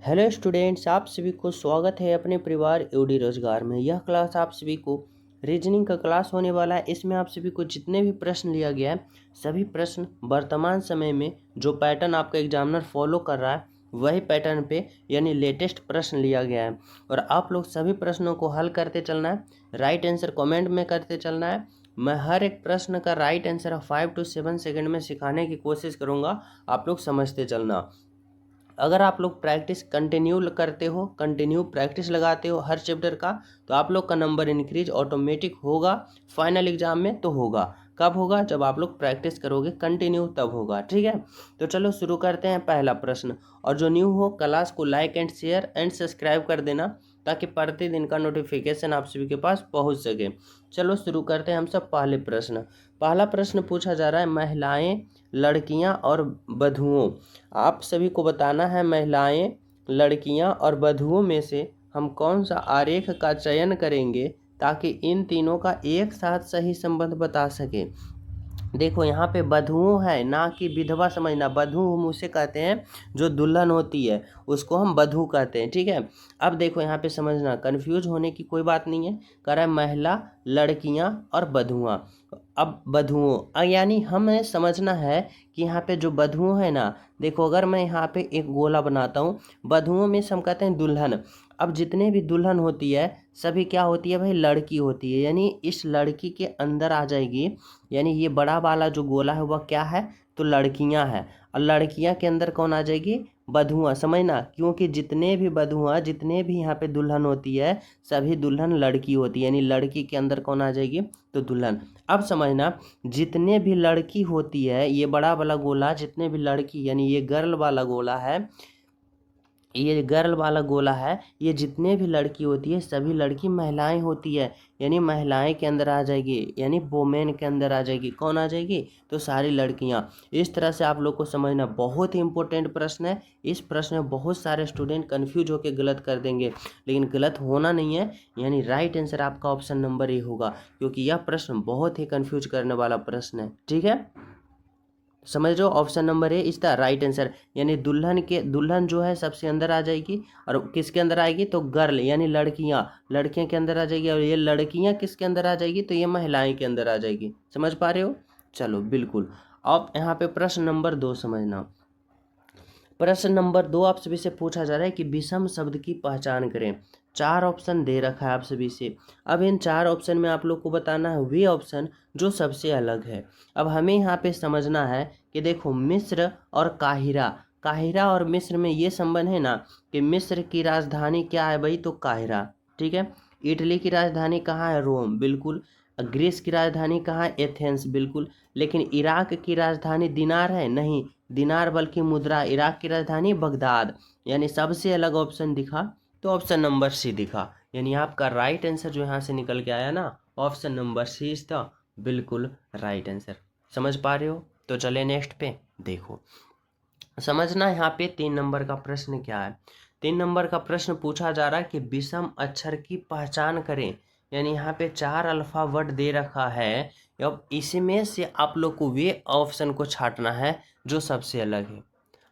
Hello students, आप सभी को स्वागत है अपने परिवार यूडी रोजगार में। यह क्लास आप सभी को रीजनिंग का क्लास होने वाला है। इसमें आप सभी को जितने भी प्रश्न लिया गया है, सभी प्रश्न वर्तमान समय में जो पैटर्न आपका एग्जामिनर फॉलो कर रहा है वही पैटर्न पे यानी लेटेस्ट प्रश्न लिया गया है। और आप लोग सभी प्रश्नों को हल करते चलना है, राइट आंसर कमेंट में करते चलना है। मैं हर एक प्रश्न का राइट आंसर 5 to 7 सेकंड में सिखाने की कोशिश करूँगा, आप लोग समझते चलना। अगर आप लोग प्रैक्टिस कंटिन्यू करते हो, कंटिन्यू प्रैक्टिस लगाते हो हर चैप्टर का, तो आप लोग का नंबर इंक्रीज ऑटोमेटिक होगा। फाइनल एग्जाम में तो होगा। कब होगा? जब आप लोग प्रैक्टिस करोगे कंटिन्यू, तब होगा। ठीक है, तो चलो शुरू करते हैं पहला प्रश्न। और जो न्यू हो क्लास को like and share and subscribe कर देना, ताकि प्रतिदिन का नोटिफिकेशन आप सभी के पास पहुंच सके। चलो शुरू करते हैं हम सब पहले प्रश्न। पहला प्रश्न पूछा जा रहा है, महिलाएं, लड़कियां और वधुओं। आप सभी को बताना है महिलाएं, लड़कियां और वधुओं में से हम कौन सा आरेख का चयन करेंगे ताकि इन तीनों का एक साथ सही संबंध बता सके। देखो यहाँ पे वधुओं है, ना कि विधवा समझना। वधु हम उसे कहते हैं जो दुल्हन होती है, उसको हम वधु कहते हैं। ठीक है, अब देखो यहाँ पे समझना, कंफ्यूज होने की कोई बात नहीं है। कह रहा है महिला, लड़कियाँ और वधुआं। अब वधुओं यानी हमें समझना है कि यहाँ पे जो वधुओं है ना, देखो अगर मैं यहाँ पे एक गोला बनाता हूँ, वधुओं में से हम कहते हैं दुल्हन। अब जितने भी दुल्हन होती है सभी क्या होती है भाई? लड़की होती है। यानी इस लड़की के अंदर आ जाएगी, यानी ये बड़ा वाला जो गोला है वह क्या है? तो लड़कियां हैं। और लड़कियां के अंदर कौन आ जाएगी? वधुआं। समझना, क्योंकि जितने भी वधुआं, जितने भी यहाँ पे दुल्हन होती है, सभी दुल्हन लड़की होती है। यानी लड़की के अंदर कौन आ जाएगी? तो दुल्हन। अब समझना, जितने भी लड़की होती है, ये बड़ा वाला गोला, जितने भी लड़की यानी ये गर्ल वाला गोला है, ये गर्ल वाला गोला है, ये जितने भी लड़की होती है सभी लड़की महिलाएं होती है। यानी महिलाएं के अंदर आ जाएगी, यानी वोमेन के अंदर आ जाएगी। कौन आ जाएगी? तो सारी लड़कियां। इस तरह से आप लोग को समझना, बहुत ही इंपॉर्टेंट प्रश्न है। इस प्रश्न में बहुत सारे स्टूडेंट कंफ्यूज होकर गलत कर देंगे, लेकिन गलत होना नहीं है। यानी राइट आंसर आपका ऑप्शन नंबर ए होगा, क्योंकि यह प्रश्न बहुत ही कंफ्यूज करने वाला प्रश्न है। ठीक है, समझ रहे हो? Option number A is the right answer. यानी दुल्हन जो है सबसे अंदर आ जाएगी। और किसके अंदर आएगी? तो गर्ल यानी लड़कियां, लड़कियां के अंदर आ जाएगी। और ये लड़कियां किसके अंदर आ जाएगी? तो ये महिलाएं के अंदर आ जाएगी। समझ पा रहे हो? चलो बिल्कुल। अब यहाँ पे प्रश्न नंबर 2 समझना। प्रश्न नंबर 2 आप सभी से पूछा जा रहा है कि विषम शब्द की पहचान करें। 4 ऑप्शन दे रखा है आप सभी से। अब इन 4 ऑप्शन में आप लोग को बताना है वे ऑप्शन जो सबसे अलग है। अब हमें यहाँ पे समझना है कि देखो, मिस्र और काहिरा, काहिरा और मिस्र में ये संबंध है ना कि मिस्र की राजधानी क्या है भाई? तो काहिरा। ठीक है, इटली की राजधानी कहाँ है? रोम। बिल्कुल। ग्रीस की राजधानी कहाँ है? एथेंस। बिल्कुल। लेकिन इराक की राजधानी दिनार है? नहीं, दिनार बल्कि मुद्रा। इराक की राजधानी बगदाद। यानी सबसे अलग ऑप्शन दिखा तो ऑप्शन नंबर सी दिखा। यानी आपका राइट आंसर जो यहाँ से निकल के आया ना, option number C is the बिल्कुल राइट आंसर। समझ पा रहे हो? तो चले नेक्स्ट पे। देखो समझना, यहाँ पे 3 नंबर का प्रश्न क्या है। 3 नंबर का प्रश्न पूछा जा रहा है कि विषम अक्षर की पहचान करें। यानी यहाँ पे 4 अल्फाबेट दे रखा है। अब इसमें से आप लोग को वे ऑप्शन को छांटना है जो सबसे अलग है।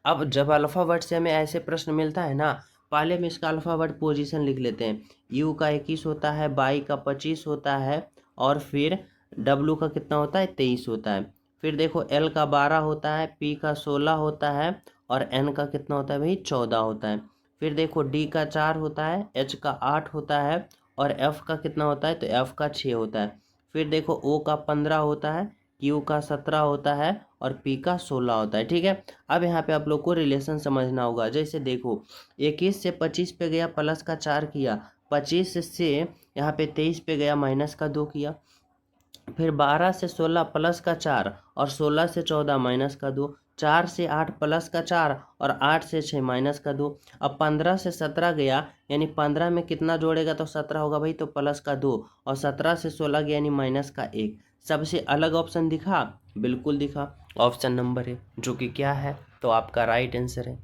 अब जब अल्फाबेट से हमें ऐसे प्रश्न मिलता है ना, पहले में इसका अल्फाबेट पोजीशन लिख लेते हैं। यू का 21 होता है, बाई का 25 होता है, और फिर डब्लू का कितना होता है? 23 होता है। फिर देखो एल का 12 होता है, पी का 16 होता है, और एन का कितना होता है भाई? 14 होता है। फिर देखो डी का 4 होता है, एच का 8 होता है, और एफ का कितना होता है? तो एफ का 6 होता है। फिर देखो ओ का 15 होता है, क्यू का 17 होता है, और पी का 16 होता है। ठीक है, अब यहाँ पे आप लोग को रिलेशन समझना होगा। जैसे देखो 21 से 25 पे गया, प्लस का 4 किया। 25 से यहाँ पे 23 पे गया, माइनस का 2 किया। फिर 12 से 16 प्लस का 4, और 16 से 14 माइनस का 2। 4 से 8 प्लस का 4, और 8 से 6 माइनस का 2। अब 15 से 17 गया, यानी 15 में कितना जोड़ेगा? तो 17 होगा भाई, तो प्लस का 2। और 17 से 16 गया, यानी माइनस का 1। सबसे अलग ऑप्शन दिखा? बिल्कुल दिखा, ऑप्शन नंबर है, जो कि क्या है? तो आपका राइट आंसर है।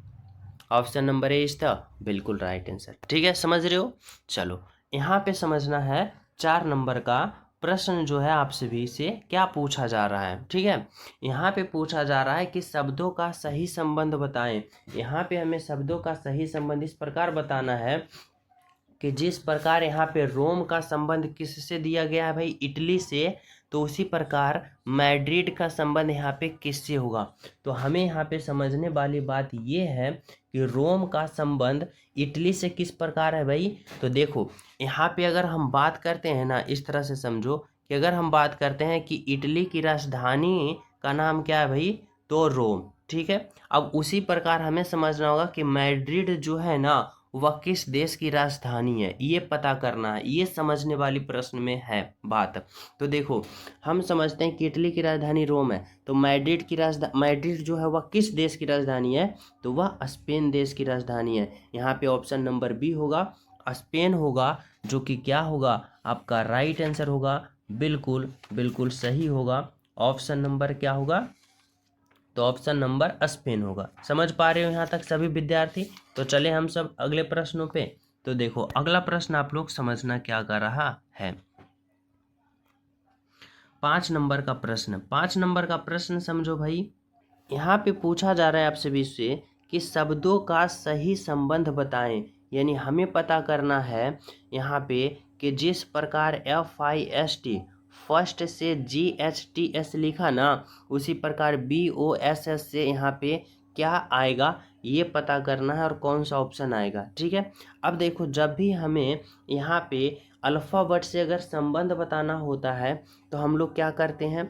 Option number A is the बिल्कुल राइट आंसर। ठीक है, समझ रहे हो? चलो यहाँ पे समझना है 4 नंबर का प्रश्न जो है आप सभी से क्या पूछा जा रहा है। ठीक है, यहाँ पे पूछा जा रहा है कि शब्दों का सही संबंध बताएं। यहाँ पे हमें शब्दों का सही संबंध इस प्रकार बताना है कि जिस प्रकार यहाँ पे रोम का संबंध किससे दिया गया है भाई, इटली से, तो उसी प्रकार मैड्रिड का संबंध यहाँ पे किससे होगा। तो हमें यहाँ पे समझने वाली बात ये है कि रोम का संबंध इटली से किस प्रकार है भाई। तो देखो यहाँ पे अगर हम बात करते हैं ना, इस तरह से समझो कि अगर हम बात करते हैं कि इटली की राजधानी का नाम क्या है भाई, तो रोम। ठीक है, अब उसी प्रकार हमें समझना होगा कि मैड्रिड जो है ना वह किस देश की राजधानी है, ये पता करना है। ये समझने वाली प्रश्न में है बात। तो देखो हम समझते हैं कि इटली की राजधानी रोम है, तो मैड्रिड जो है वह किस देश की राजधानी है, तो वह स्पेन देश की राजधानी है। यहाँ पे ऑप्शन नंबर बी होगा, स्पेन होगा, जो कि क्या होगा आपका राइट आंसर होगा। बिल्कुल बिल्कुल सही होगा। ऑप्शन नंबर क्या होगा, तो ऑप्शन नंबर स्पेन होगा। समझ पा रहे हो यहाँ तक सभी विद्यार्थी। तो चले हम सब अगले प्रश्नों पे। तो देखो अगला प्रश्न आप लोग समझना क्या कर रहा है। 5 नंबर का प्रश्न, 5 नंबर का प्रश्न समझो भाई। यहाँ पे पूछा जा रहा है आप सभी से कि शब्दों का सही संबंध बताएं। यानी हमें पता करना है यहाँ पे कि जिस प्रकार FIST फर्स्ट से GHTS लिखा ना, उसी प्रकार BOSS से यहाँ पे क्या आएगा ये पता करना है और कौन सा ऑप्शन आएगा। ठीक है, अब देखो जब भी हमें यहाँ पे अल्फ़ाबेट से अगर संबंध बताना होता है तो हम लोग क्या करते हैं,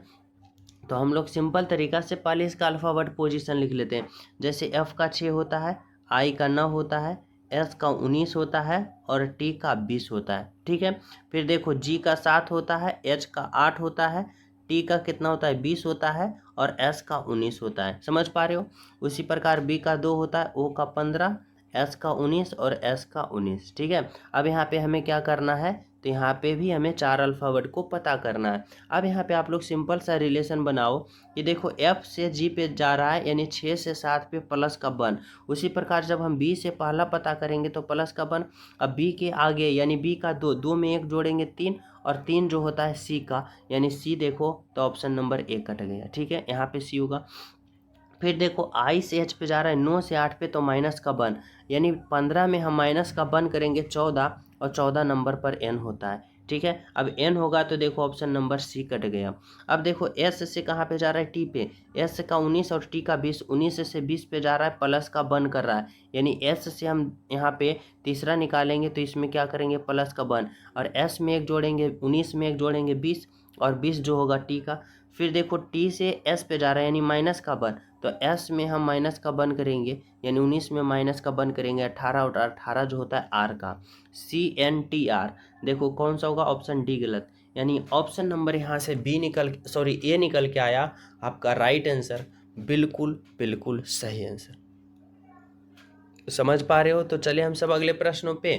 तो हम लोग सिंपल तरीका से पहले इसका अल्फ़ाबेट पोजीशन लिख लेते हैं। जैसे F का 6 होता है, I का 9 होता है, S का 19 होता है और T का 20 होता है। ठीक है, फिर देखो G का 7 होता है, H का 8 होता है, T का कितना होता है 20 होता है और S का 19 होता है। समझ पा रहे हो। उसी प्रकार B का 2 होता है, O का 15, S का 19 और S का 19। ठीक है, अब यहाँ पे हमें क्या करना है, तो यहाँ पे भी हमें 4 अल्फ़ाबेट को पता करना है। अब यहाँ पे आप लोग सिंपल सा रिलेशन बनाओ कि देखो F से G पे जा रहा है यानी 6 से 7 पे प्लस का 1। उसी प्रकार जब हम B से पहला पता करेंगे तो प्लस का 1। अब B के आगे यानी B का 2, 2 में 1 जोड़ेंगे 3 और 3 जो होता है C का, यानी C देखो तो ऑप्शन नंबर 1 कट गया। ठीक है, यहाँ पे C होगा। फिर देखो I से H पे जा रहा है 9 से 8 पे, तो माइनस का 1 यानी 15 में हम माइनस का 1 करेंगे 14 और 14 नंबर पर N होता है। ठीक है, अब N होगा तो देखो ऑप्शन नंबर C कट गया। अब देखो S से कहाँ पे जा रहा है, T पे, S का 19 और T का 20, 19 से 20 पे जा रहा है, प्लस का 1 कर रहा है, यानी S से हम यहाँ पे तीसरा निकालेंगे तो इसमें क्या करेंगे प्लस का 1 और S में 1 जोड़ेंगे, 19 में 1 जोड़ेंगे 20 और 20 जो होगा T का। फिर देखो T से S पे जा रहा है यानी माइनस का 1, तो S में हम माइनस का 1 करेंगे यानी 19 में माइनस का 1 करेंगे 18 और 18 जो होता है R का, CNTR। देखो कौन सा होगा, ऑप्शन डी गलत, यानी ऑप्शन नंबर यहाँ से ए निकल के आया आपका राइट आंसर। बिल्कुल बिल्कुल सही आंसर। समझ पा रहे हो। तो चलिए हम सब अगले प्रश्नों पे।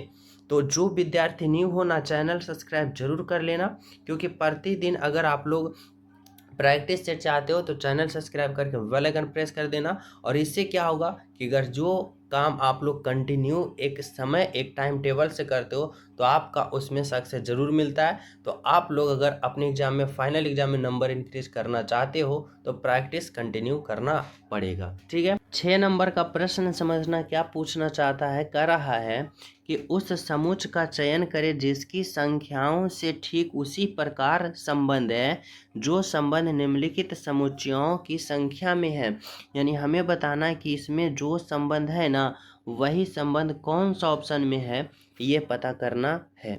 तो जो विद्यार्थी न्यू हो ना, चैनल सब्सक्राइब जरूर कर लेना, क्योंकि प्रतिदिन अगर आप लोग प्रैक्टिस से चाहते हो तो चैनल सब्सक्राइब करके बेल आइकन प्रेस कर देना। और इससे क्या होगा कि अगर जो काम आप लोग कंटिन्यू एक समय एक टाइम टेबल से करते हो तो आपका उसमें सक्सेस जरूर मिलता है। तो आप लोग अगर अपने एग्जाम में फाइनल एग्जाम में नंबर इंक्रीज करना चाहते हो तो प्रैक्टिस कंटिन्यू करना पड़ेगा। ठीक है, 6 नंबर का प्रश्न समझना क्या पूछना चाहता है, कर रहा है कि उस समुच्च का चयन करें जिसकी संख्याओं से ठीक उसी प्रकार संबंध है जो संबंध निम्नलिखित समुच्चयों की संख्या में है। यानी हमें बताना है कि इसमें जो संबंध है ना वही संबंध कौन सा ऑप्शन में है, ये पता करना है।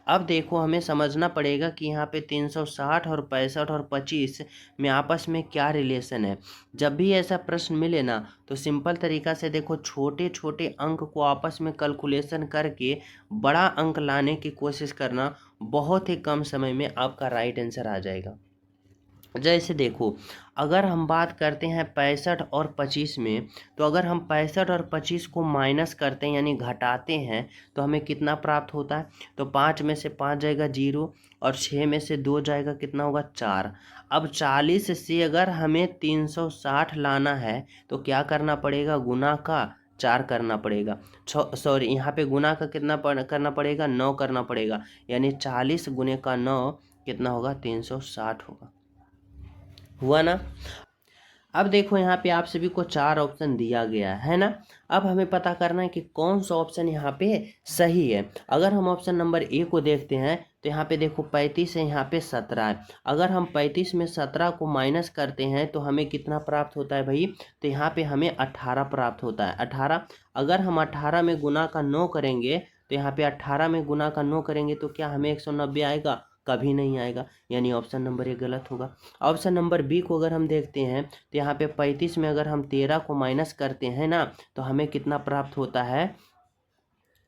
अब देखो हमें समझना पड़ेगा कि यहाँ पे 360 और 65 और 25 में आपस में क्या रिलेशन है। जब भी ऐसा प्रश्न मिले ना तो सिंपल तरीका से देखो छोटे छोटे अंक को आपस में कैलकुलेशन करके बड़ा अंक लाने की कोशिश करना, बहुत ही कम समय में आपका राइट आंसर आ जाएगा। जैसे देखो अगर हम बात करते हैं 65 और 25 में, तो अगर हम 65 और 25 को माइनस करते हैं यानी घटाते हैं तो हमें कितना प्राप्त होता है, तो 5 में से 5 जाएगा 0 और 6 में से 2 जाएगा कितना होगा 4। अब 40 से अगर हमें 360 लाना है तो क्या करना पड़ेगा, गुना का 4 करना पड़ेगा। यहाँ पे गुना का कितना करना पड़ेगा, 9 करना पड़ेगा, यानी 40 गुने का 9 कितना होगा 360 होगा। हुआ ना। अब देखो यहाँ पे आप सभी को 4 ऑप्शन दिया गया है ना। अब हमें पता करना है कि कौन सा ऑप्शन यहाँ पे सही है। अगर हम ऑप्शन नंबर ए को देखते हैं तो यहाँ पे देखो 35 है, यहाँ पे 17 है। अगर हम 35 में 17 को माइनस करते हैं तो हमें कितना प्राप्त होता है भाई, तो यहाँ पे हमें 18 प्राप्त होता है। 18 अगर हम 18 में गुना का 9 करेंगे तो यहाँ पे 18 में गुना का 9 करेंगे तो क्या हमें 190 आएगा? कभी नहीं आएगा, यानी ऑप्शन नंबर ए गलत होगा। ऑप्शन नंबर बी को अगर हम देखते हैं तो यहाँ पे 35 में अगर हम 13 को माइनस करते हैं ना तो हमें कितना प्राप्त होता है,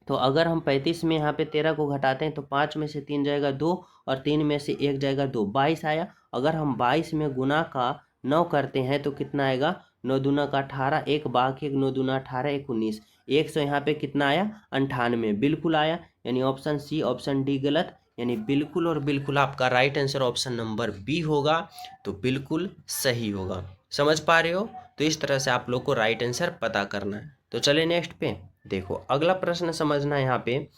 तो अगर हम 35 में यहाँ पे 13 को घटाते हैं तो 5 में से 3 जाएगा 2 और 3 में से 1 जाएगा 2, 22 आया। अगर हम 22 में गुना का 9 करते हैं तो कितना आएगा, 9 दूना का 18, एक बाकी 1 9 दूना 18, 1 19, 100 यहाँ पे कितना आया 98, बिल्कुल आया। यानी ऑप्शन सी ऑप्शन डी गलत, यानी बिल्कुल और बिल्कुल आपका right answer option number B होगा, तो बिल्कुल सही होगा। समझ पा रहे हो? तो इस तरह से आप लोग को राइट आंसर पता करना है। तो चले नेक्स्ट पे। देखो अगला प्रश्न समझना, यहाँ पे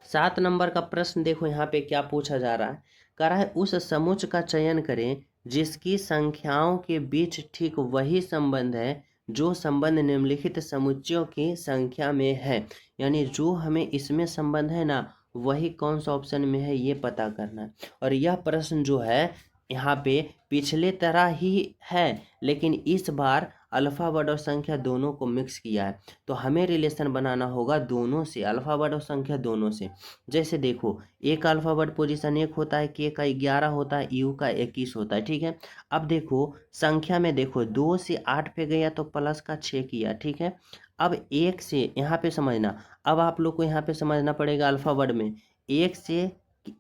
7 नंबर का प्रश्न देखो यहाँ पे क्या पूछा जा रहा है। कह रहा है उस समुच्च का चयन करें जिसकी संख्याओं के बीच ठीक वही संबंध है जो संबंध निम्नलिखित समुच्चयों की संख्या में है। यानी जो हमें इसमें संबंध है ना वही कौन सा ऑप्शन में है ये पता करना है। और यह प्रश्न जो है यहाँ पे पिछले तरह ही है, लेकिन इस बार अल्फा वर्ड और संख्या दोनों को मिक्स किया है। तो हमें रिलेशन बनाना होगा दोनों से, अल्फा वर्ड और संख्या दोनों से। जैसे देखो एक अल्फा वर्ड पोजीशन 1 होता है, के का 11 होता है, यू का 21 होता है, ठीक है। अब देखो संख्या में देखो 2 से 8 पे गया तो प्लस का 6 किया, ठीक है। अब 1 से यहाँ पे समझना, अब आप लोग को यहाँ पे समझना पड़ेगा अल्फा वर्ड में 1 से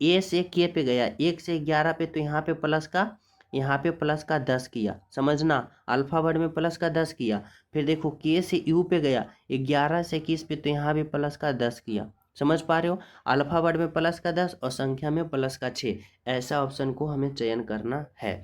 ए से के पे गया, 1 से 11 पे तो यहाँ पे प्लस का 10 किया, समझना अल्फा वर्ड में प्लस का 10 किया। फिर देखो के से यू पे गया 11 से 21 पे तो यहाँ भी प्लस का 10 किया। समझ पा रहे हो? अल्फा वर्ड में प्लस का 10 और संख्या में प्लस का 6, ऐसा ऑप्शन को हमें चयन करना है।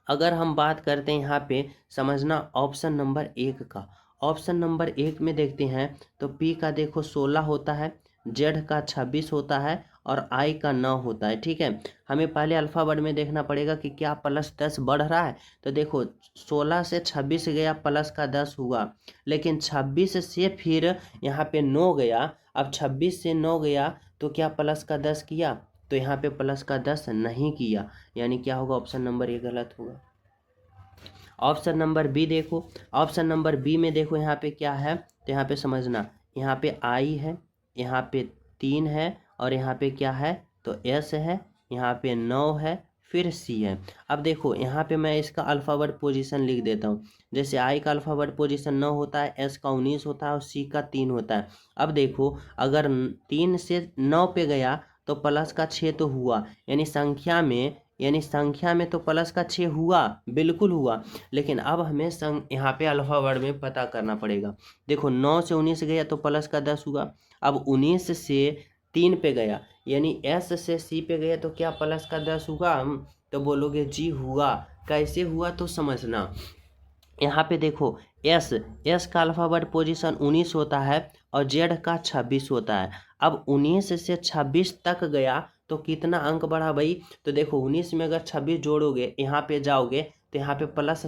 अगर हम बात करते हैं यहाँ पे समझना ऑप्शन नंबर 1 का। ऑप्शन नंबर 1 में देखते हैं तो पी का देखो 16 होता है, जेड का 26 होता है और आई का 9 होता है, ठीक है। हमें पहले अल्फा वर्ड में देखना पड़ेगा कि क्या प्लस 10 बढ़ रहा है। तो देखो 16 से 26 गया प्लस का 10 हुआ, लेकिन 26 से फिर यहाँ पे 9 गया। अब 26 से 9 गया तो क्या प्लस का 10 किया, तो यहाँ पे प्लस का 10 नहीं किया, यानी क्या होगा ऑप्शन नंबर ए गलत होगा। ऑप्शन नंबर बी देखो, ऑप्शन नंबर बी में देखो यहाँ पे क्या है, तो यहाँ पे समझना यहाँ पे आई है, यहाँ पे 3 है और यहाँ पे क्या है तो एस है, यहाँ पे 9 है, फिर सी है। अब देखो यहाँ पे मैं इसका अल्फ़ावर्ड पोजीशन लिख देता हूँ। जैसे आई का अल्फ़ावर्ड पोजीशन 9 होता है, एस का 19 होता है और सी का 3 होता है। अब देखो अगर 3 से 9 पे गया तो प्लस का 6 तो हुआ, यानी संख्या में तो प्लस का 6 हुआ, बिल्कुल हुआ। लेकिन अब हमें यहाँ पे अल्फा वर्ड में पता करना पड़ेगा। देखो 9 से 19 गया तो प्लस का 10 हुआ। अब 19 से 3 पे गया, यानी एस से सी पे गया तो क्या प्लस का 10 हुआ? तो बोलोगे जी हुआ। कैसे हुआ तो समझना, यहाँ पे देखो एस का अल्फ़ावर्ड पोजीशन 19 होता है और जेड का 26 होता है। अब 19 से 26 तक गया तो कितना अंक बढ़ा भाई, तो देखो 19 में अगर 26 जोड़ोगे यहाँ पे जाओगे तो यहाँ पे प्लस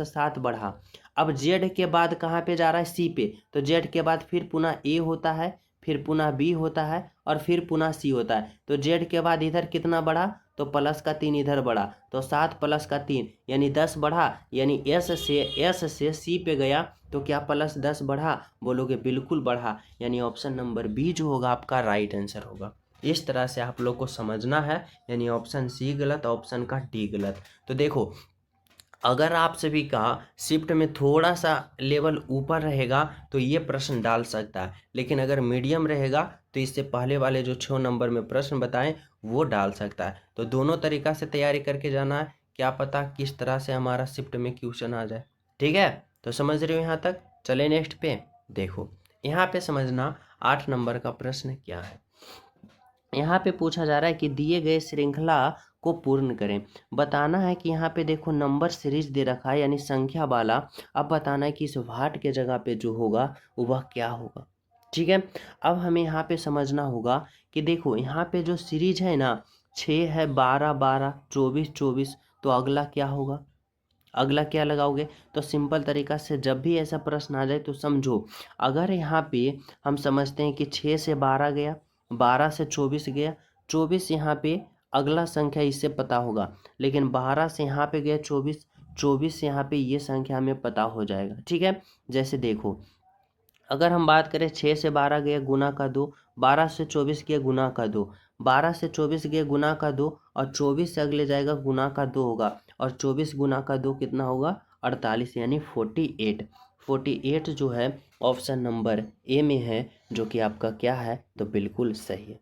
7 बढ़ा। अब जेड के बाद कहाँ पे जा रहा है, सी पे, तो जेड के बाद फिर पुनः ए होता है, फिर पुनः बी होता है और फिर पुनः सी होता है। तो जेड के बाद इधर कितना बढ़ा, तो प्लस का 3 इधर बढ़ा, तो 7 प्लस का 3 यानी 10 बढ़ा। यानी एस से सी पे गया तो क्या प्लस 10 बढ़ा? बोलोगे बिल्कुल बढ़ा, यानी ऑप्शन नंबर बी जो होगा आपका राइट आंसर होगा। इस तरह से आप लोग को समझना है, यानी ऑप्शन सी गलत, ऑप्शन का डी गलत। तो देखो अगर आप सभी का शिफ्ट में थोड़ा सा लेवल ऊपर रहेगा तो ये प्रश्न डाल सकता है, लेकिन अगर मीडियम रहेगा तो इससे पहले वाले जो 6 नंबर में प्रश्न बताएं वो डाल सकता है। तो दोनों तरीका से तैयारी करके जाना है, क्या पता किस तरह से हमारा शिफ्ट में क्वेश्चन आ जाए। ठीक है, तो समझ रहे हो यहाँ तक? चले नेक्स्ट पे। देखो यहाँ पे समझना 8 नंबर का प्रश्न क्या है। यहाँ पे पूछा जा रहा है कि दिए गए श्रृंखला को पूर्ण करें। बताना है कि यहाँ पे देखो नंबर सीरीज दे रखा है, यानी संख्या वाला। अब बताना है कि इस वाट के जगह पे जो होगा वह क्या होगा। ठीक है, अब हमें यहाँ पे समझना होगा कि देखो यहाँ पे जो सीरीज है ना, 6 है 12 12, 24 24, तो अगला क्या होगा, अगला क्या लगाओगे। तो सिंपल तरीका से जब भी ऐसा प्रश्न आ जाए तो समझो, अगर यहाँ पे हम समझते हैं कि 6 से 12 गया, 12 से 24 गया, 24 यहाँ पे अगला संख्या इससे पता होगा, लेकिन 12 से यहाँ पे गया 24, 24 से यहाँ पे ये संख्या हमें पता हो जाएगा। ठीक है, जैसे देखो अगर हम बात करें 6 से 12 गया गुना का 2, 12 से 24 गया गुना का 2, 12 से 24 गया गुना का 2, और 24 से अगले जाएगा गुना का 2 होगा, और 24 गुना का 2 कितना होगा, 48, यानी 48। 48 जो है ऑप्शन नंबर ए में है, जो कि आपका क्या है, तो बिल्कुल सही है।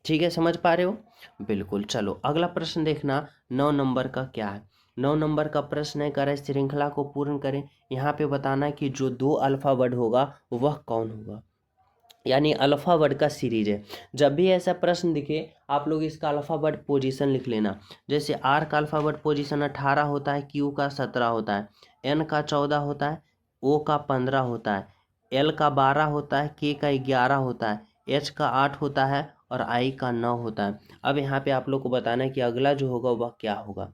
ठीक है, समझ पा रहे हो, बिल्कुल। चलो अगला प्रश्न देखना, 9 नंबर का क्या है। 9 नंबर का प्रश्न है, करें श्रृंखला को पूर्ण करें। यहाँ पे बताना है कि जो 2 अल्फावर्ड होगा वह कौन होगा, यानी अल्फावर्ड का सीरीज है। जब भी ऐसा प्रश्न दिखे आप लोग इसका अल्फावर्ड पोजीशन लिख लेना। जैसे आर का अल्फावर्ड पोजीशन 18 होता है, क्यू का 17 होता है, एन का 14 होता है, ओ का 15 होता है, एल का 12 होता है, के का 11 होता है, एच का 8 होता है, और आई का 9 होता है। अब यहाँ पे आप लोग को बताना है कि अगला जो होगा वह क्या होगा।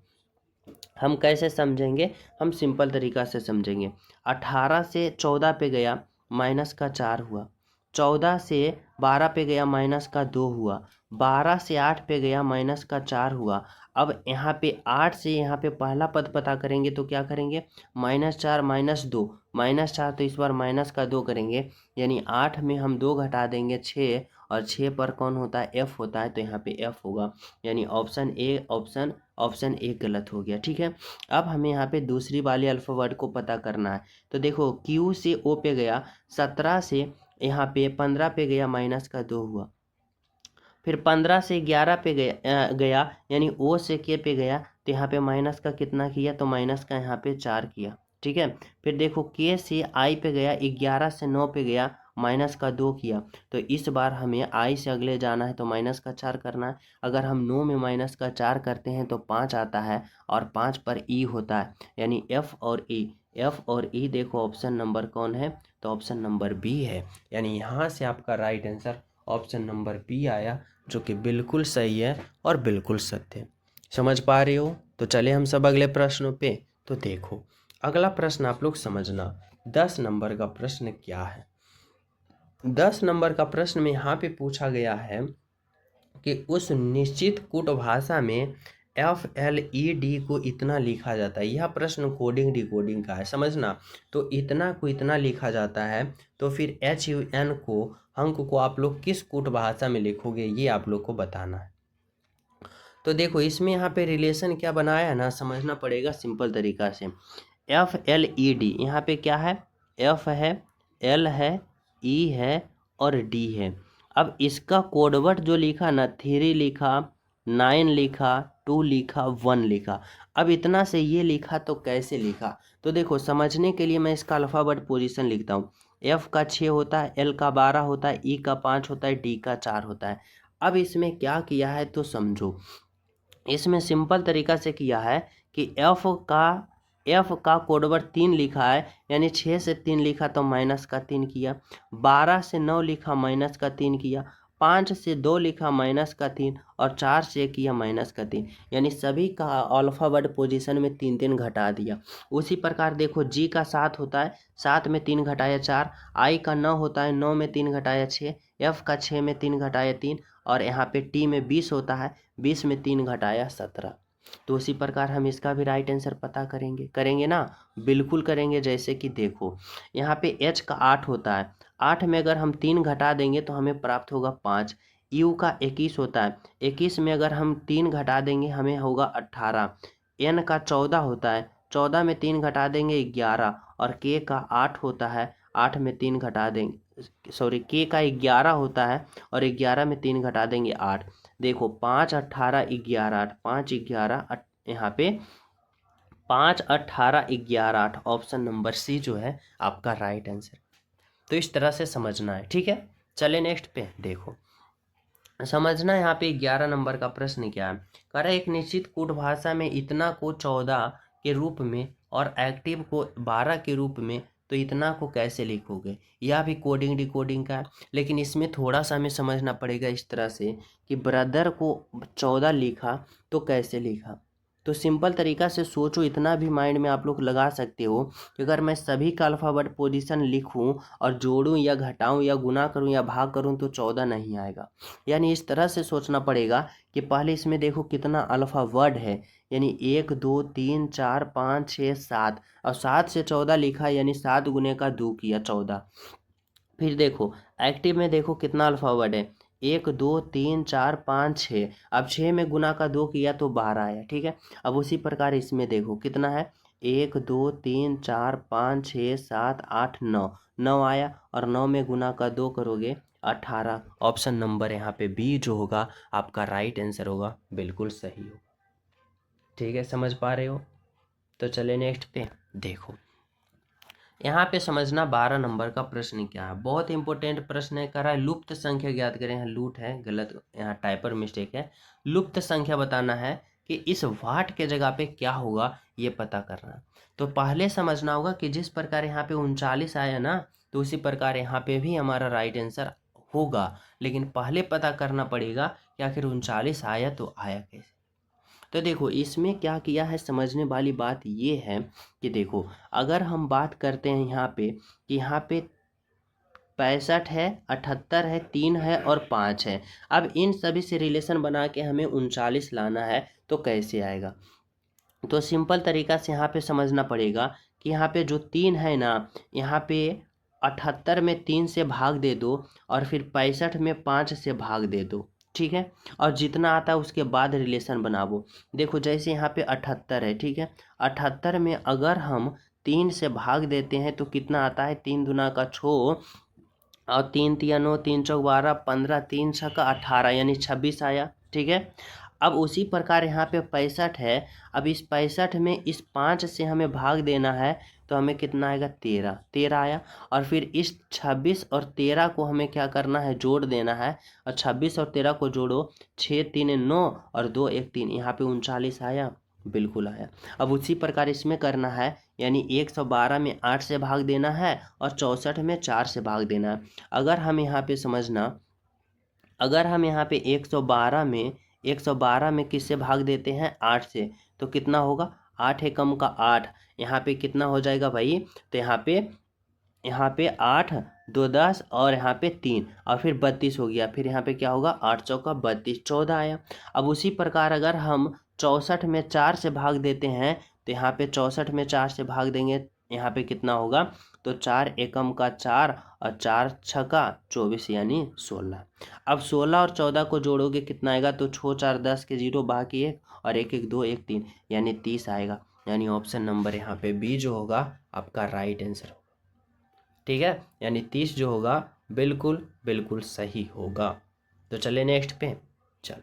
हम कैसे समझेंगे, हम सिंपल तरीका से समझेंगे। 18 से 14 पे गया, माइनस का 4 हुआ, 14 से 12 पे गया, माइनस का 2 हुआ, 12 से 8 पे गया, माइनस का 4 हुआ। अब यहाँ पे 8 से यहाँ पे पहला पद पता करेंगे तो क्या करेंगे, -4 -2, -4 तो इस बार माइनस का 2 करेंगे, यानी 8 में हम 2 घटा देंगे 6, और 6 पर कौन होता है, एफ होता है, तो यहाँ पे एफ होगा, यानी ऑप्शन ए गलत हो गया। ठीक है, अब हमें यहाँ पे दूसरी वाली अल्फावर्ड को पता करना है। तो देखो क्यू से ओ पे गया, 17 से यहाँ पे 15 पे गया, माइनस का 2 हुआ, फिर 15 से 11 पे गया, यानी ओ से के पे गया, तो यहाँ पे माइनस का कितना किया, तो माइनस का यहाँ पे 4 किया। ठीक है, फिर देखो के से आई पे गया, 11 से 9 पे गया, माइनस का 2 किया, तो इस बार हमें आई से अगले जाना है तो माइनस का 4 करना है। अगर हम 9 में माइनस का 4 करते हैं तो 5 आता है, और 5 पर ई होता है, यानी एफ और ई, एफ और ई देखो ऑप्शन नंबर कौन है, तो ऑप्शन नंबर बी है, यानी यहाँ से आपका right answer option number B आया, जो कि बिल्कुल सही है और बिल्कुल सत्य है। समझ पा रहे हो, तो चले हम सब अगले प्रश्नों पे। तो देखो अगला प्रश्न आप लोग समझना, 10 नंबर का प्रश्न क्या है। 10 नंबर का प्रश्न में यहाँ पे पूछा गया है कि उस निश्चित कूट भाषा में FLED को इतना लिखा जाता है। यह प्रश्न कोडिंग डिकोडिंग का है, समझना। तो इतना को इतना लिखा जाता है, तो फिर HUN को अंक को आप लोग किस कूट भाषा में लिखोगे, ये आप लोग को बताना है। तो देखो इसमें यहाँ पे रिलेशन क्या बनाया है ना, समझना पड़ेगा सिंपल तरीका से। FLED यहाँ पे क्या है, F है, L है, E है और D है। अब इसका कोडवर्ड जो लिखा ना, 3 लिखा, 9 लिखा, 2 लिखा, 1 लिखा। अब इतना से ये लिखा तो कैसे लिखा, तो देखो समझने के लिए मैं इसका अल्फाबेट पोजीशन लिखता हूँ। F का 6 होता है, L का 12 होता है, E का 5 होता है, D का 4 होता है। अब इसमें क्या किया है तो समझो, इसमें सिंपल तरीका से किया है कि एफ का कोडवर्ड 3 लिखा है, यानी 6 से 3 लिखा तो माइनस का 3 किया, 12 से 9 लिखा माइनस का 3 किया, 5 से 2 लिखा माइनस का 3, और 4 से किया माइनस का 3, यानी सभी का अल्फाबेट पोजीशन में 3 3 घटा दिया। उसी प्रकार देखो जी का 7 होता है, 7 में 3 घटाया 4, आई का 9 होता है, 9 में 3 घटाया 6, एफ का 6 में 3 घटाया 3, और यहाँ पे टी में 20 होता है, 20 में 3 घटाया 17। तो उसी प्रकार हम इसका भी राइट आंसर पता करेंगे ना, बिल्कुल करेंगे। जैसे कि देखो यहाँ पे एच का 8 होता है, 8 में अगर हम 3 घटा देंगे तो हमें प्राप्त होगा 5। यू का 21 होता है, 21 में अगर हम 3 घटा देंगे हमें होगा 18। एन का 14 होता है, 14 में 3 घटा देंगे 11, और के का 8 होता है, 8 में 3 घटा देंगे, सॉरी के का 11 होता है, और 11 में 3 घटा देंगे 8। देखो 5 18 11 8, 5 11 यहाँ पे 5 18 11 8, ऑप्शन नंबर सी जो है आपका राइट आंसर। तो इस तरह से समझना है, ठीक है। चले नेक्स्ट पे देखो, समझना यहाँ पे 11 नंबर का प्रश्न क्या है। कह रहा है एक निश्चित कूट भाषा में इतना को 14 के रूप में और एक्टिव को 12 के रूप में तो इतना को कैसे लिखोगे। यह भी कोडिंग डिकोडिंग का है, लेकिन इसमें थोड़ा सा हमें समझना पड़ेगा इस तरह से कि ब्रदर को 14 लिखा तो कैसे लिखा। तो सिंपल तरीका से सोचो, इतना भी माइंड में आप लोग लगा सकते हो कि अगर मैं सभी का अल्फ़ाबेट पोजीशन लिखूं और जोड़ूं या घटाऊं या गुना करूं या भाग करूं तो 14 नहीं आएगा। यानी इस तरह से सोचना पड़ेगा कि पहले इसमें देखो कितना अल्फ़ावर्ड है, यानी 1 2 3 4 5 6 7 और 7 से 14 लिखा, यानी 7 गुने का 2 किया 14। फिर देखो एक्टिव में देखो कितना अल्फ़ावर्ड है, 1 2 3 4 5 6। अब 6 में गुना का 2 किया तो 12 आया, ठीक है। अब उसी प्रकार इसमें देखो कितना है, 1 2 3 4 5 6 7 8 9, 9 आया और 9 में गुना का 2 करोगे 18। ऑप्शन नंबर यहाँ पे बी जो होगा आपका राइट आंसर होगा, बिल्कुल सही होगा। ठीक है, समझ पा रहे हो। तो चले नेक्स्ट पे देखो, यहाँ पे समझना 12 नंबर का प्रश्न क्या है। बहुत इंपॉर्टेंट प्रश्न है, कह रहा है लुप्त संख्या ज्ञात करें। यहाँ लूट है, गलत, यहाँ टाइपर मिस्टेक है। लुप्त संख्या बताना है कि इस वाट के जगह पे क्या होगा ये पता करना है। तो पहले समझना होगा कि जिस प्रकार यहाँ पे 39 आया ना, तो उसी प्रकार यहाँ पे भी हमारा राइट आंसर होगा, लेकिन पहले पता करना पड़ेगा कि आखिर 39 आया तो आया कैसे। तो देखो इसमें क्या किया है, समझने वाली बात ये है कि देखो अगर हम बात करते हैं यहाँ पे कि यहाँ पे 65 है, 78 है, 3 है और 5 है। अब इन सभी से रिलेशन बना के हमें 39 लाना है, तो कैसे आएगा। तो सिंपल तरीका से यहाँ पे समझना पड़ेगा कि यहाँ पे जो 3 है ना, यहाँ पे 78 में 3 से भाग दे दो और फिर 65 में 5 से भाग दे दो, ठीक है। और जितना आता है उसके बाद रिलेशन बनाओ। देखो जैसे यहाँ पे 78 है, ठीक है। 78 में अगर हम 3 से भाग देते हैं तो कितना आता है, 3 दूना का 6 और 3 तिया 9, 3 चौक 12, 15, 3 छक्का 18, यानी 26 आया, ठीक है। अब उसी प्रकार यहाँ पे 65 है। अब इस 65 में इस 5 से हमें भाग देना है, तो हमें कितना आएगा, 13, 13 आया। और फिर इस 26 और 13 को हमें क्या करना है, जोड़ देना है। और 26 और 13 को जोड़ो, 6 3 9 और 2 1 3, यहाँ पे 39 आया, बिल्कुल आया। अब उसी प्रकार इसमें करना है, यानी 112 में 8 से भाग देना है और 64 में 4 से भाग देना है। अगर हम यहाँ पे समझना, अगर हम यहाँ पे 112 में किससे भाग देते हैं, 8 से, तो कितना होगा, 8 एकम का 8, यहाँ पे कितना हो जाएगा भाई, तो यहाँ पे 8 2 10 और यहाँ पे 3 और फिर 32 हो गया। फिर यहाँ पे क्या होगा, 8 चौका 32, 14 आया। अब उसी प्रकार अगर हम 64 में 4 से भाग देते हैं, तो यहाँ पे 64 में 4 से भाग देंगे, यहाँ पे कितना होगा, तो 4 एकम का 4 और 4 छक्का 24, यानी 16। अब 16 और 14 को जोड़ोगे कितना आएगा, तो 6 4 10 के 0, बाकी 1 और 1 1 2 1 3, यानी 30 आएगा। यानी ऑप्शन नंबर यहाँ पे बी जो होगा आपका राइट आंसर होगा, ठीक है। यानी 30 जो होगा बिल्कुल बिल्कुल सही होगा। तो चले नेक्स्ट पे, चलो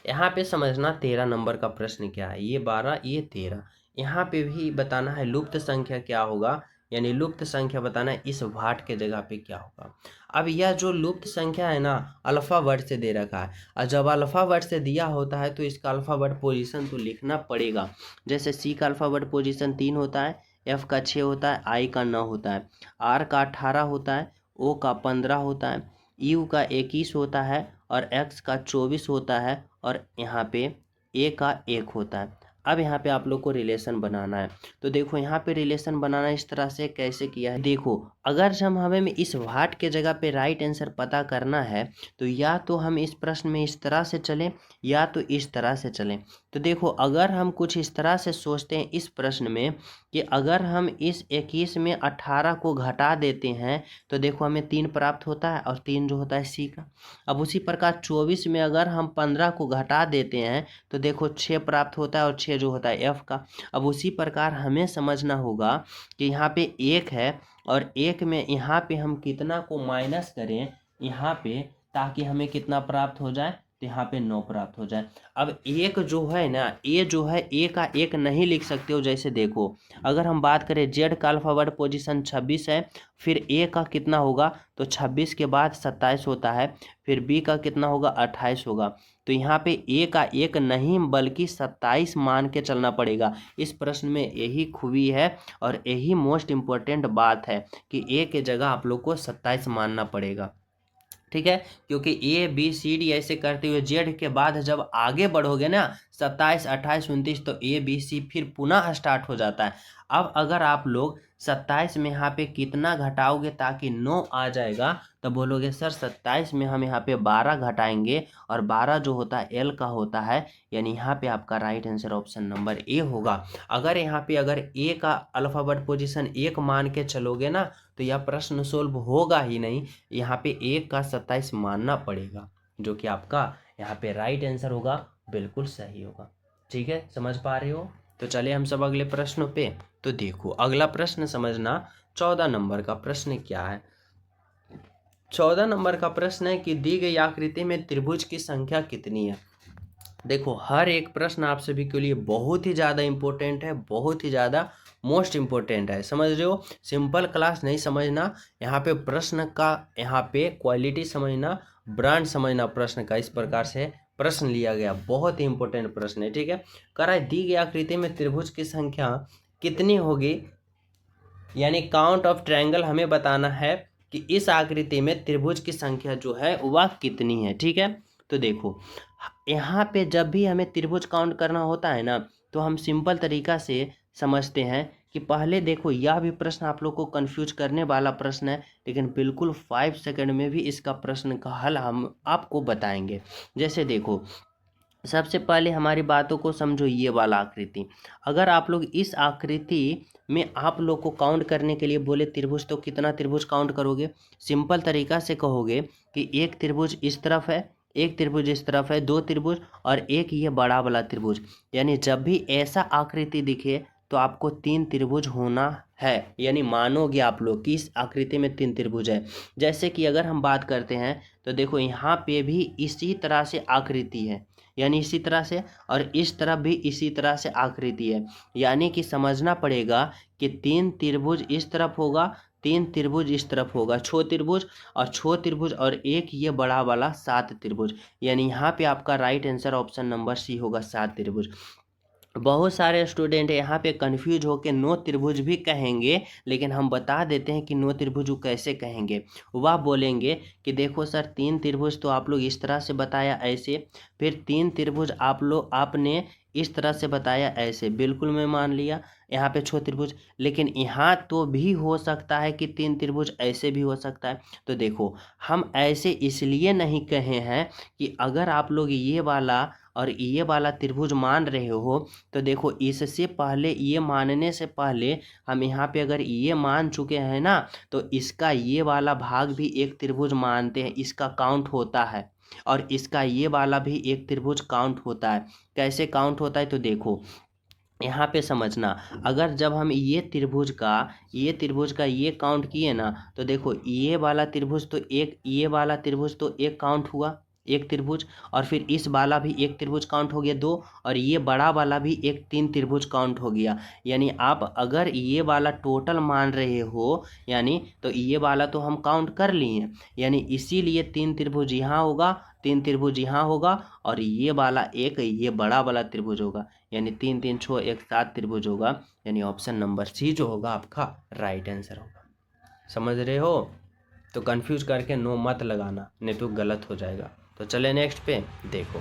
यहाँ पे समझना 13 नंबर का प्रश्न क्या है। ये 12 ये 13, यहाँ पे भी बताना है लुप्त संख्या क्या होगा, यानी लुप्त संख्या बताना है इस वाट के जगह पे क्या होगा। अब यह जो लुप्त संख्या है ना, अल्फ़ावर्ड से दे रखा है, और जब अल्फ़ावर्ड से दिया होता है तो इसका अल्फ़ावर्ड पोजीशन तो लिखना पड़ेगा। जैसे सी का अल्फ़ावर्ड पोजीशन 3 होता है, एफ का 6 होता है, आई का 9 होता है, आर का 18 होता है, ओ का 15 होता है, यू का 21 होता है और एक्स का 24 होता है और यहाँ पे ए का 1 होता है। अब यहाँ पे आप लोग को रिलेशन बनाना है। तो देखो यहाँ पे रिलेशन बनाना इस तरह से कैसे किया है, देखो अगर जब हमें इस वाट के जगह पे राइट आंसर पता करना है, तो या तो हम इस प्रश्न में इस तरह से चलें या तो इस तरह से चलें। तो देखो अगर हम कुछ इस तरह से सोचते हैं इस प्रश्न में कि अगर हम इस 21 में 18 को घटा देते हैं, तो देखो हमें 3 प्राप्त होता है और 3 जो होता है सी का। अब उसी प्रकार 24 में अगर हम 15 को घटा देते हैं, तो देखो 6 प्राप्त होता है और 6 जो होता है एफ का। अब उसी प्रकार हमें समझना होगा कि यहाँ पे 1 है और 1 में यहाँ पे हम कितना को माइनस करें यहाँ पे, ताकि हमें कितना प्राप्त हो जाए, तो यहाँ पे 9 प्राप्त हो जाए। अब एक जो है ना, ए जो है, ए का एक नहीं लिख सकते हो। जैसे देखो, अगर हम बात करें जेड का अल्फाबेट पोजीशन 26 है, फिर ए का कितना होगा, तो 26 के बाद 27 होता है, फिर बी का कितना होगा, 28 होगा। तो यहाँ पे ए का एक नहीं बल्कि 27 मान के चलना पड़ेगा। इस प्रश्न में यही खूबी है और यही मोस्ट इम्पोर्टेंट बात है कि ए के जगह आप लोग को 27 मानना पड़ेगा। ठीक है, क्योंकि ए बी सी डी ऐसे करते हुए जेड के बाद जब आगे बढ़ोगे ना, 27 28 29, तो ए बी सी फिर पुनः स्टार्ट हो जाता है। अब अगर आप लोग 27 में यहाँ पे कितना घटाओगे ताकि 9 आ जाएगा, तो बोलोगे सर 27 में हम यहाँ पे 12 घटाएंगे, और 12 जो होता है एल का होता है, यानी यहाँ पे आपका right answer option number A होगा। अगर यहाँ पे अगर ए का अल्फाबेट पोजीशन 1 मान के चलोगे ना, तो यह प्रश्न सोल्व होगा ही नहीं। यहाँ पे 1 का 27 मानना पड़ेगा, जो कि आपका यहाँ पे राइट आंसर होगा, बिल्कुल सही होगा। ठीक है, समझ पा रहे हो? तो चलिए हम सब अगले प्रश्नों पे। तो देखो अगला प्रश्न समझना, 14 नंबर का प्रश्न क्या है। 14 नंबर का प्रश्न है कि दी गई आकृति में त्रिभुज की संख्या कितनी है। देखो हर एक प्रश्न आप सभी के लिए बहुत ही ज़्यादा इम्पोर्टेंट है, बहुत ही ज़्यादा मोस्ट इम्पोर्टेंट है, समझ रहे हो। सिंपल क्लास नहीं समझना, यहाँ पे प्रश्न का यहाँ पे क्वालिटी समझना, ब्रांड समझना प्रश्न का। इस प्रकार से प्रश्न लिया गया, बहुत ही इंपॉर्टेंट प्रश्न है। ठीक है, करा दी गई आकृति में त्रिभुज की संख्या कितनी होगी, यानी काउंट ऑफ ट्रायंगल हमें बताना है कि इस आकृति में त्रिभुज की संख्या जो है वह कितनी है। ठीक है, तो देखो यहाँ पे जब भी हमें त्रिभुज काउंट करना होता है ना, तो हम सिंपल तरीका से समझते हैं कि पहले देखो, यह भी प्रश्न आप लोग को कंफ्यूज करने वाला प्रश्न है, लेकिन बिल्कुल 5 सेकंड में भी इसका प्रश्न का हल हम आपको बताएंगे। जैसे देखो, सबसे पहले हमारी बातों को समझो। ये वाला आकृति, अगर आप लोग इस आकृति में आप लोग को काउंट करने के लिए बोले त्रिभुज, तो कितना त्रिभुज काउंट करोगे? सिंपल तरीका से कहोगे कि एक त्रिभुज इस तरफ है, एक त्रिभुज इस तरफ है, 2 त्रिभुज और एक ये बड़ा वाला त्रिभुज। यानी जब भी ऐसा आकृति दिखे तो आपको 3 त्रिभुज होना है, यानी मानोगे आप लोग कि इस आकृति में 3 त्रिभुज है। जैसे कि अगर हम बात करते हैं तो देखो यहाँ पे भी इसी तरह से आकृति है, यानी इसी तरह से, और इस तरफ भी इसी तरह से आकृति है। यानी कि समझना पड़ेगा कि 3 त्रिभुज इस तरफ होगा, 3 त्रिभुज इस तरफ होगा, छो त्रिभुज और छो त्रिभुज, और एक ये बड़ा वाला 7 त्रिभुज। यानी यहाँ पे आपका right answer option number C होगा, 7 त्रिभुज। बहुत सारे स्टूडेंट यहाँ पे कंफ्यूज होकर 9 त्रिभुज भी कहेंगे, लेकिन हम बता देते हैं कि 9 त्रिभुज कैसे कहेंगे। वह बोलेंगे कि देखो सर 3 त्रिभुज तो आप लोग इस तरह से बताया ऐसे, फिर 3 त्रिभुज आपने इस तरह से बताया ऐसे। बिल्कुल मैं मान लिया यहाँ पे छो त्रिभुज, लेकिन यहाँ तो भी हो सकता है कि 3 त्रिभुज ऐसे भी हो सकता है। तो देखो हम ऐसे इसलिए नहीं कहे हैं कि अगर आप लोग ये वाला और ये वाला त्रिभुज मान रहे हो, तो देखो इससे पहले, ये मानने से पहले हम यहाँ पे अगर ये मान चुके हैं ना, तो इसका ये वाला भाग भी एक त्रिभुज मानते हैं, इसका काउंट होता है, और इसका ये वाला भी एक त्रिभुज काउंट होता है। कैसे काउंट होता है, तो देखो यहाँ पे समझना, अगर जब हम ये त्रिभुज का ये काउंट किए ना, तो देखो ये वाला त्रिभुज तो एक, ये वाला त्रिभुज तो एक काउंट हुआ, एक त्रिभुज, और फिर इस वाला भी एक त्रिभुज काउंट हो गया 2, और ये बड़ा वाला भी एक 3 त्रिभुज काउंट हो गया। यानी आप अगर ये वाला टोटल मान रहे हो, यानी तो ये वाला तो हम काउंट कर लिए, यानी इसीलिए 3 त्रिभुज यहाँ होगा, 3 त्रिभुज यहाँ होगा, और ये वाला एक ये बड़ा वाला त्रिभुज होगा। यानी 3 3 6 एक 7 त्रिभुज होगा। यानी ऑप्शन नंबर सी जो होगा आपका राइट आंसर होगा। समझ रहे हो? तो कंफ्यूज करके नो मत लगाना, नहीं तो गलत हो जाएगा। तो चले नेक्स्ट पे। देखो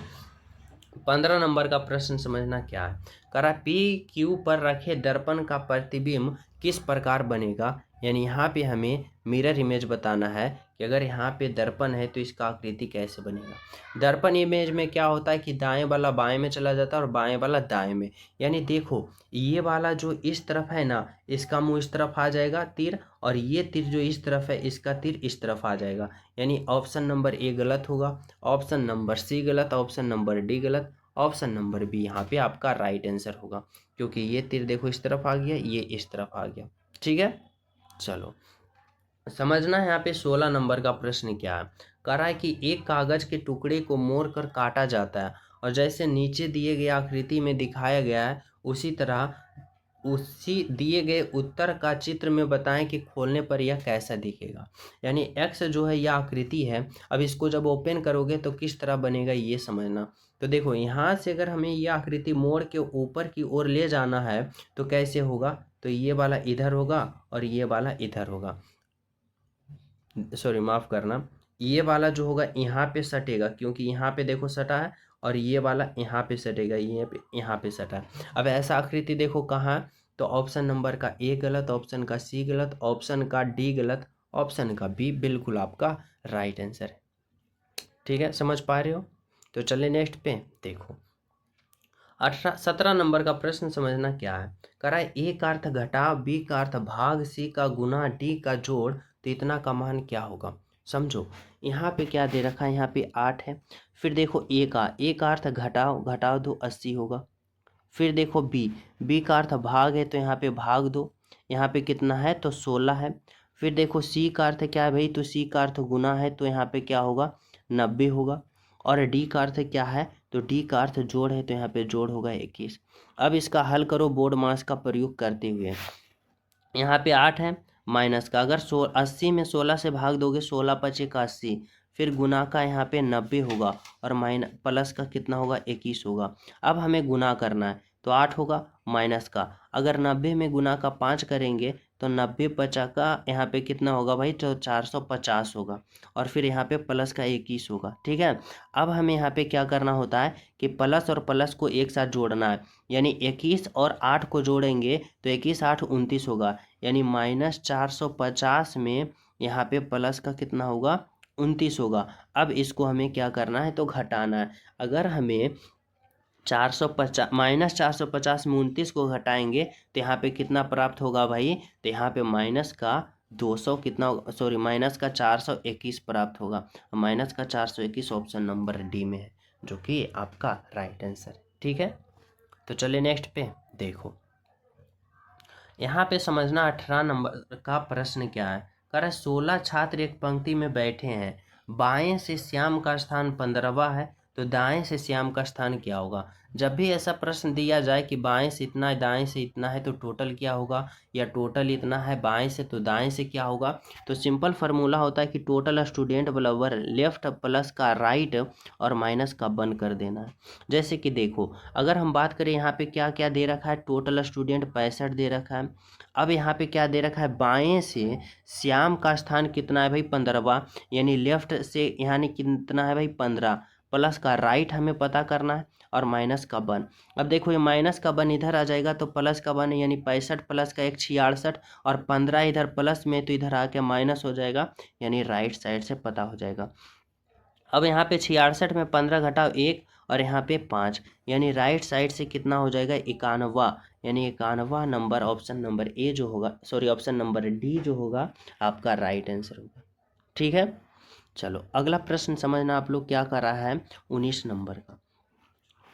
15 नंबर का प्रश्न समझना क्या है। करा पी क्यू पर रखे दर्पण का प्रतिबिंब किस प्रकार बनेगा। यानी यहाँ पे हमें मिरर इमेज बताना है कि अगर यहाँ पे दर्पण है तो इसका आकृति कैसे बनेगा। दर्पण इमेज में क्या होता है कि दाएं वाला बाएं में चला जाता है और बाएं वाला दाएं में। यानी देखो ये वाला जो इस तरफ है ना, इसका मुंह इस तरफ आ जाएगा तीर, और ये तीर जो इस तरफ है इसका तीर इस तरफ आ जाएगा। यानी ऑप्शन नंबर ए गलत होगा, ऑप्शन नंबर सी गलत, ऑप्शन नंबर डी गलत, ऑप्शन नंबर बी यहाँ पे आपका राइट आंसर होगा, क्योंकि ये तीर देखो इस तरफ आ गया, ये इस तरफ आ गया। ठीक है, चलो समझना है यहाँ पे 16 नंबर का प्रश्न क्या है। कह रहा है कि एक कागज के टुकड़े को मोड़कर काटा जाता है और जैसे नीचे दिए गए आकृति में दिखाया गया है उसी तरह उसी दिए गए उत्तर का चित्र में बताएं कि खोलने पर यह कैसा दिखेगा। यानी एक्स जो है यह आकृति है, अब इसको जब ओपन करोगे तो किस तरह बनेगा ये समझना। तो देखो यहाँ से अगर हमें यह आकृति मोड़ के ऊपर की ओर ले जाना है तो कैसे होगा, तो ये वाला इधर होगा और ये वाला इधर होगा, सॉरी माफ़ करना, ये वाला जो होगा यहाँ पे सटेगा क्योंकि यहाँ पे देखो सटा है और ये वाला यहाँ पे सटेगा, यहाँ पे सटा है। अब ऐसा आकृति देखो कहाँ, तो ऑप्शन नंबर का ए गलत, ऑप्शन का सी गलत, ऑप्शन का डी गलत, ऑप्शन का बी बिल्कुल आपका राइट आंसर है। ठीक है, समझ पा रहे हो। तो चलिए नेक्स्ट पे देखो 17 नंबर का प्रश्न समझना क्या है। कह रहा है ए का अर्थ घटाव, बी का अर्थ भाग, सी का गुना, डी का जोड़, तो इतना का मान क्या होगा। समझो यहाँ पे क्या दे रखा है, यहाँ पे 8 है। फिर देखो ए का अर्थ घटाव, घटाव दो 80 होगा। फिर देखो बी का अर्थ भाग है तो यहाँ पे भाग दो, यहाँ पे कितना है तो 16 है। फिर देखो सी का अर्थ क्या है भाई, तो सी का अर्थ गुना है तो यहाँ पे क्या होगा 90 होगा। और डी का अर्थ क्या है, तो डी का अर्थ जोड़ है तो यहाँ पे जोड़ होगा 21। अब इसका हल करो बोर्ड मास का प्रयोग करते हुए। यहाँ पे 8 है, माइनस का अगर 80 में 16 से भाग दोगे 16 पचे का 80, फिर गुना का यहाँ पे 90 होगा और प्लस का कितना होगा 21 होगा। अब हमें गुना करना है तो 8 होगा, माइनस का अगर 90 में गुना का 5 करेंगे तो 90 पचा का यहाँ पे कितना होगा भाई, तो 450 होगा और फिर यहाँ पे प्लस का 21 होगा। ठीक है, अब हमें यहाँ पे क्या करना होता है कि प्लस और प्लस को एक साथ जोड़ना है, यानी 21 और 8 को जोड़ेंगे तो 21 8 29 होगा, यानी -450 में यहाँ पे प्लस का कितना होगा 29 होगा। अब इसको हमें क्या करना है तो घटाना है। अगर हमें 450 -450 में 29 को घटाएंगे तो यहाँ पे कितना प्राप्त होगा भाई, तो यहाँ पे माइनस का 200 कितना, सॉरी माइनस का 421 प्राप्त होगा। माइनस का 421 ऑप्शन नंबर डी में है जो कि आपका राइट आंसर है। ठीक है, तो चलिए नेक्स्ट पे देखो। यहाँ पे समझना 18 नंबर का प्रश्न क्या है। कह रहा है 16 छात्र एक पंक्ति में बैठे हैं, बाएं से श्याम का स्थान 15वां है तो दाएं से श्याम का स्थान क्या होगा। जब भी ऐसा प्रश्न दिया जाए कि बाएं से इतना दाएं से इतना है तो टोटल क्या होगा, या टोटल इतना है बाएं से तो दाएं से क्या होगा, तो सिंपल फार्मूला होता है कि टोटल स्टूडेंट बराबर लेफ्ट प्लस का राइट और माइनस का बंद कर देना है। जैसे कि देखो अगर हम बात करें यहाँ पे क्या क्या दे रखा है, टोटल स्टूडेंट 65 दे रखा है। अब यहाँ पे क्या दे रखा है, बाएं से श्याम का स्थान कितना है भाई 15वां, यानी लेफ्ट से यानी कितना है भाई 15, प्लस का राइट हमें पता करना है और माइनस का 1। अब देखो ये माइनस का 1 इधर आ जाएगा तो प्लस का 1 यानी 65 प्लस का 1 66 और 15 इधर प्लस में तो इधर आके माइनस हो जाएगा, यानी राइट साइड से पता हो जाएगा। अब यहाँ पे 66 में 15 घटाव 1 और यहाँ पे 5, यानी राइट साइड से कितना हो जाएगा 91, यानी 91 नंबर ऑप्शन नंबर ए जो होगा, सॉरी ऑप्शन नंबर डी जो होगा आपका राइट आंसर होगा। ठीक है, चलो अगला प्रश्न समझना आप लोग क्या कर रहा है 19 नंबर का।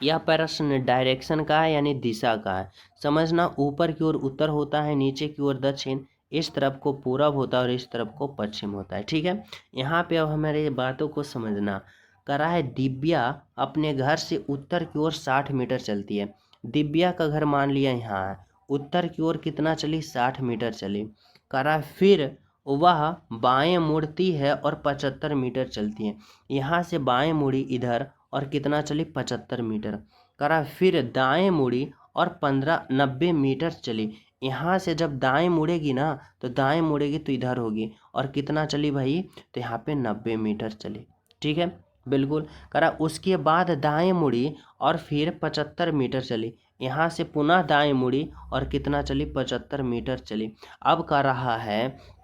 यह प्रश्न डायरेक्शन का है यानी दिशा का है। समझना ऊपर की ओर उत्तर होता है, नीचे की ओर दक्षिण, इस तरफ को पूरब होता है और इस तरफ को पश्चिम होता है। ठीक है, यहाँ पे अब हमारे बातों को समझना। करा है दिव्या अपने घर से उत्तर की ओर 60 मीटर चलती है। दिव्या का घर मान लिया यहाँ है, उत्तर की ओर कितना चली 60 मीटर चली। करा फिर वह बाएं मुड़ती है और 75 मीटर चलती है। यहाँ से बाएं मुड़ी इधर और कितना चली 75 मीटर। करा फिर दाएं मुड़ी और 90 मीटर चली। यहाँ से जब दाएं मुड़ेगी ना तो दाएं मुड़ेगी तो इधर होगी और कितना चली भाई, तो यहाँ पे 90 मीटर चली। ठीक है, बिल्कुल। करा उसके बाद दाएं मुड़ी और फिर 75 मीटर चली। यहाँ से पुनः दाएं मुड़ी और कितना चली 75 मीटर चली। अब कह रहा है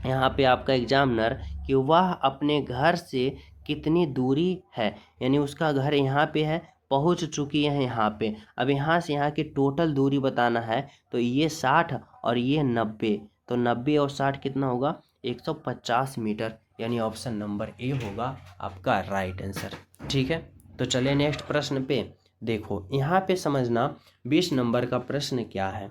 यहाँ पे आपका एग्जामिनर कि वह अपने घर से कितनी दूरी है, यानी उसका घर यहाँ पे है, पहुँच चुकी है यहाँ पे। अब यहाँ से यहाँ की टोटल दूरी बताना है तो ये 60 और ये 90, तो 90 और 60 कितना होगा 150 मीटर, यानी ऑप्शन नंबर ए होगा आपका राइट आंसर। ठीक है, तो चलिए नेक्स्ट प्रश्न पे देखो। यहाँ पे समझना 20 नंबर का प्रश्न क्या है।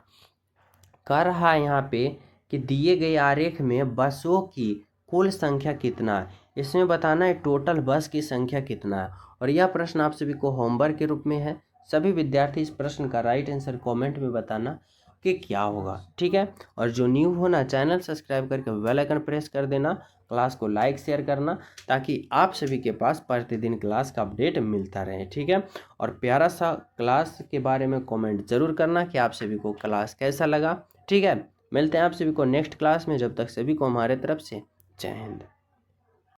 कह रहा है यहाँ पे कि दिए गए आरेख में बसों की कुल संख्या कितना है, इसमें बताना है टोटल बस की संख्या कितना है। और यह प्रश्न आप सभी को होमवर्क के रूप में है। सभी विद्यार्थी इस प्रश्न का राइट आंसर कमेंट में बताना कि क्या होगा, ठीक है। और जो न्यू होना चैनल सब्सक्राइब करके बेल आइकन प्रेस कर देना, क्लास को लाइक शेयर करना, ताकि आप सभी के पास प्रतिदिन क्लास का अपडेट मिलता रहे, ठीक है। और प्यारा सा क्लास के बारे में कमेंट जरूर करना कि आप सभी को क्लास कैसा लगा, ठीक है। मिलते हैं आप सभी को नेक्स्ट क्लास में, जब तक सभी को हमारे तरफ से जय हिंद।